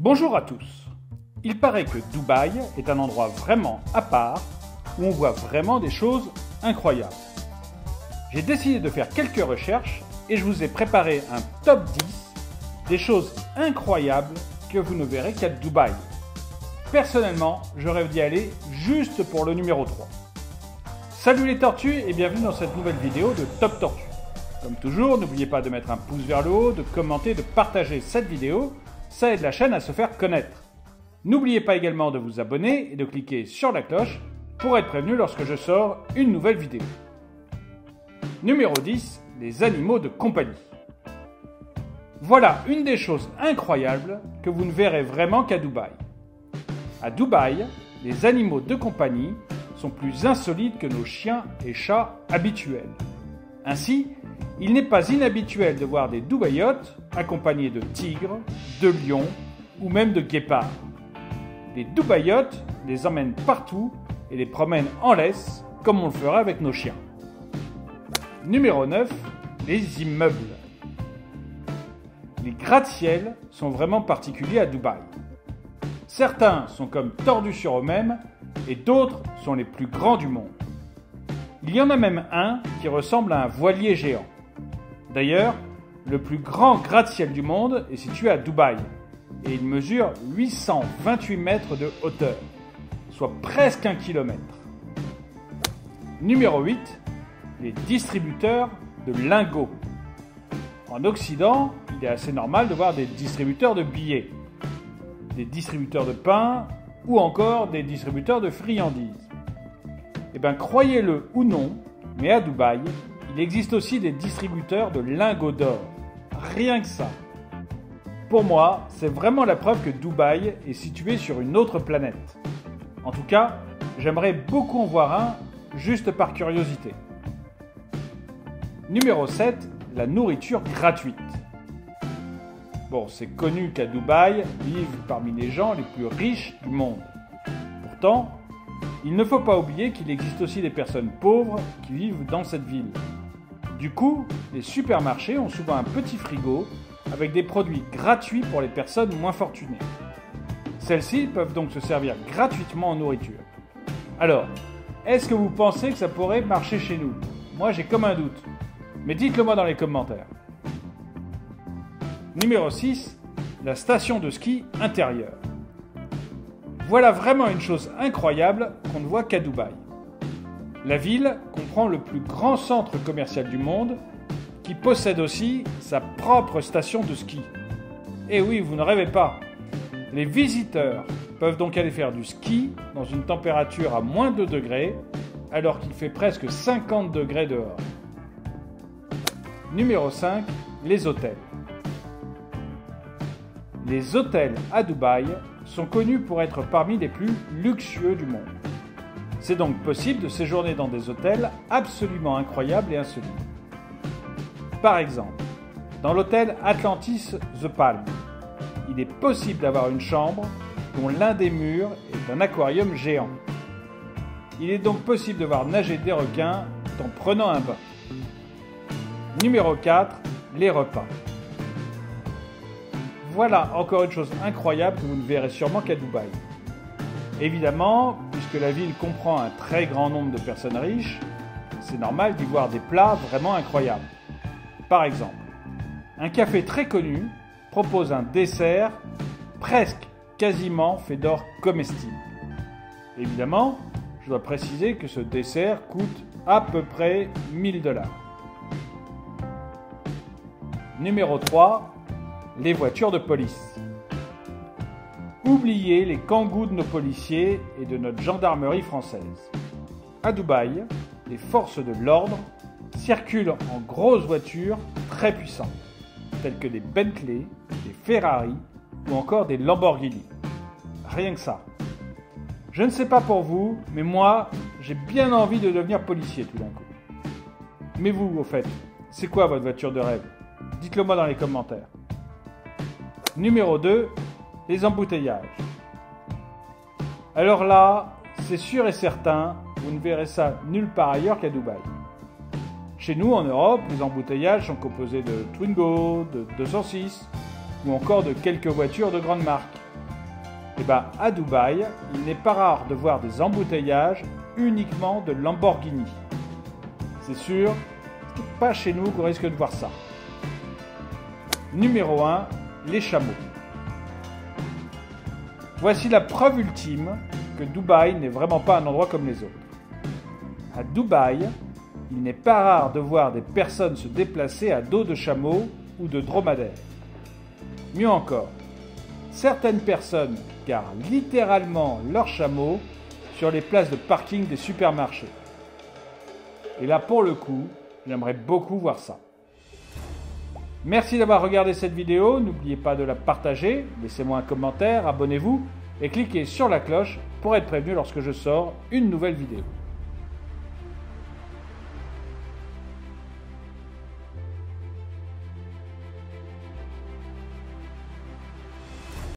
Bonjour à tous. Il paraît que Dubaï est un endroit vraiment à part où on voit vraiment des choses incroyables. J'ai décidé de faire quelques recherches et je vous ai préparé un top 10 des choses incroyables que vous ne verrez qu'à Dubaï. Personnellement, je rêve d'y aller juste pour le numéro 3. Salut les tortues et bienvenue dans cette nouvelle vidéo de Top Tortue. Comme toujours, n'oubliez pas de mettre un pouce vers le haut, de commenter, de partager cette vidéo. Ça aide la chaîne à se faire connaître. N'oubliez pas également de vous abonner et de cliquer sur la cloche pour être prévenu lorsque je sors une nouvelle vidéo. Numéro 10, les animaux de compagnie. Voilà une des choses incroyables que vous ne verrez vraiment qu'à Dubaï. À Dubaï, les animaux de compagnie sont plus insolites que nos chiens et chats habituels. Ainsi, il n'est pas inhabituel de voir des Dubaïotes accompagnés de tigres, de lions ou même de guépards. Les Dubaïotes les emmènent partout et les promènent en laisse comme on le ferait avec nos chiens. Numéro 9, les immeubles. Les gratte-ciel sont vraiment particuliers à Dubaï. Certains sont comme tordus sur eux-mêmes et d'autres sont les plus grands du monde. Il y en a même un qui ressemble à un voilier géant. D'ailleurs, le plus grand gratte-ciel du monde est situé à Dubaï et il mesure 828 mètres de hauteur, soit presque 1 kilomètre. Numéro 8, les distributeurs de lingots. En Occident, il est assez normal de voir des distributeurs de billets, des distributeurs de pain ou encore des distributeurs de friandises. Eh bien, croyez-le ou non, mais à Dubaï, il existe aussi des distributeurs de lingots d'or. Rien que ça. Pour moi, c'est vraiment la preuve que Dubaï est situé sur une autre planète. En tout cas, j'aimerais beaucoup en voir un, juste par curiosité. Numéro 7, la nourriture gratuite. Bon, c'est connu qu'à Dubaï vivent parmi les gens les plus riches du monde. Pourtant, il ne faut pas oublier qu'il existe aussi des personnes pauvres qui vivent dans cette ville. Du coup, les supermarchés ont souvent un petit frigo avec des produits gratuits pour les personnes moins fortunées. Celles-ci peuvent donc se servir gratuitement en nourriture. Alors, est-ce que vous pensez que ça pourrait marcher chez nous? Moi, j'ai comme un doute. Mais dites-le moi dans les commentaires. Numéro 6, la station de ski intérieure. Voilà vraiment une chose incroyable qu'on ne voit qu'à Dubaï. La ville comprend le plus grand centre commercial du monde qui possède aussi sa propre station de ski. Et oui, vous ne rêvez pas. Les visiteurs peuvent donc aller faire du ski dans une température à moins 2 degrés alors qu'il fait presque 50 degrés dehors. Numéro 5, les hôtels. Les hôtels à Dubaï sont connus pour être parmi les plus luxueux du monde. C'est donc possible de séjourner dans des hôtels absolument incroyables et insolites. Par exemple, dans l'hôtel Atlantis The Palm, il est possible d'avoir une chambre dont l'un des murs est un aquarium géant. Il est donc possible de voir nager des requins tout en prenant un bain. Numéro 4, les repas. Voilà encore une chose incroyable que vous ne verrez sûrement qu'à Dubaï. Évidemment, puisque la ville comprend un très grand nombre de personnes riches, c'est normal d'y voir des plats vraiment incroyables. Par exemple, un café très connu propose un dessert presque quasiment fait d'or comestible. Évidemment, je dois préciser que ce dessert coûte à peu près 1000 $. Numéro 3, les voitures de police. Oubliez les kangous de nos policiers et de notre gendarmerie française. À Dubaï, les forces de l'ordre circulent en grosses voitures très puissantes, telles que des Bentley, des Ferrari ou encore des Lamborghini. Rien que ça. Je ne sais pas pour vous, mais moi, j'ai bien envie de devenir policier tout d'un coup. Mais vous, au fait, c'est quoi votre voiture de rêve? Dites-le moi dans les commentaires. Numéro 2, les embouteillages. Alors là, c'est sûr et certain, vous ne verrez ça nulle part ailleurs qu'à Dubaï. Chez nous, en Europe, les embouteillages sont composés de Twingo, de 206 ou encore de quelques voitures de grande marque. Eh bien, à Dubaï, il n'est pas rare de voir des embouteillages uniquement de Lamborghini. C'est sûr, c'est pas chez nous qu'on risque de voir ça. Numéro 1, les chameaux. Voici la preuve ultime que Dubaï n'est vraiment pas un endroit comme les autres. À Dubaï, il n'est pas rare de voir des personnes se déplacer à dos de chameau ou de dromadaire. Mieux encore, certaines personnes garent littéralement leurs chameaux sur les places de parking des supermarchés. Et là, pour le coup, j'aimerais beaucoup voir ça. Merci d'avoir regardé cette vidéo, n'oubliez pas de la partager, laissez-moi un commentaire, abonnez-vous et cliquez sur la cloche pour être prévenu lorsque je sors une nouvelle vidéo.